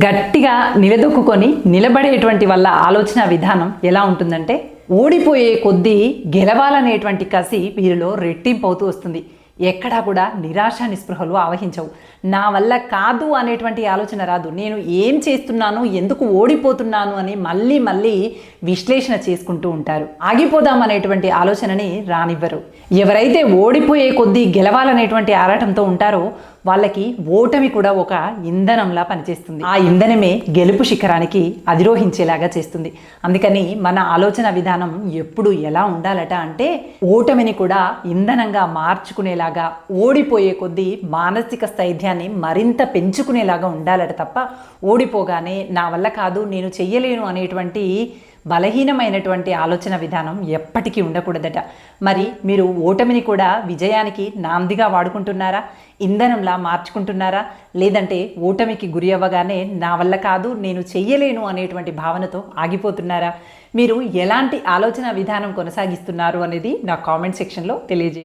గట్టిగా నిలదొక్కుని నిలబడేటువంటి వాళ్ళ ఆలోచన విధానం ఎలా ఉంటుందంటే, ఓడిపోయే కొద్దీ గెలవాలనేటువంటి కసి వీరిలో రెట్టింపు అవుతూ వస్తుంది. ఎక్కడా కూడా నిరాశ నిస్పృహలు ఆవహించవు. నా వల్ల కాదు అనేటువంటి ఆలోచన రాదు. నేను ఏం చేస్తున్నాను, ఎందుకు ఓడిపోతున్నాను అని మళ్ళీ మళ్ళీ విశ్లేషణ చేసుకుంటూ ఉంటారు. ఆగిపోదాం అనేటువంటి ఆలోచనని రానివ్వరు. ఎవరైతే ఓడిపోయే కొద్దీ గెలవాలనేటువంటి ఆరాటంతో ఉంటారో వాళ్ళకి ఓటమి కూడా ఒక ఇంధనంలా పనిచేస్తుంది. ఆ ఇంధనమే గెలుపు శిఖరానికి అధిరోహించేలాగా చేస్తుంది. అందుకని మన ఆలోచన విధానం ఎప్పుడు ఎలా ఉండాలట అంటే, ఓటమిని కూడా ఇంధనంగా మార్చుకునేలాగా, ఓడిపోయే కొద్దీ మానసిక స్థైర్యాన్ని మరింత పెంచుకునేలాగా ఉండాలట తప్ప, ఓడిపోగానే నా వల్ల కాదు, నేను చెయ్యలేను అనేటువంటి బలహీనమైనటువంటి ఆలోచన విధానం ఎప్పటికీ ఉండకూడదట. మరి మీరు ఓటమిని కూడా విజయానికి నాందిగా వాడుకుంటున్నారా? ఇంధనంలా మార్చుకుంటున్నారా? లేదంటే ఓటమికి గురి అవ్వగానే నా వల్ల కాదు, నేను చెయ్యలేను అనేటువంటి భావనతో ఆగిపోతున్నారా? మీరు ఎలాంటి ఆలోచన విధానం కొనసాగిస్తున్నారు అనేది నా కామెంట్ సెక్షన్లో తెలియజేయండి.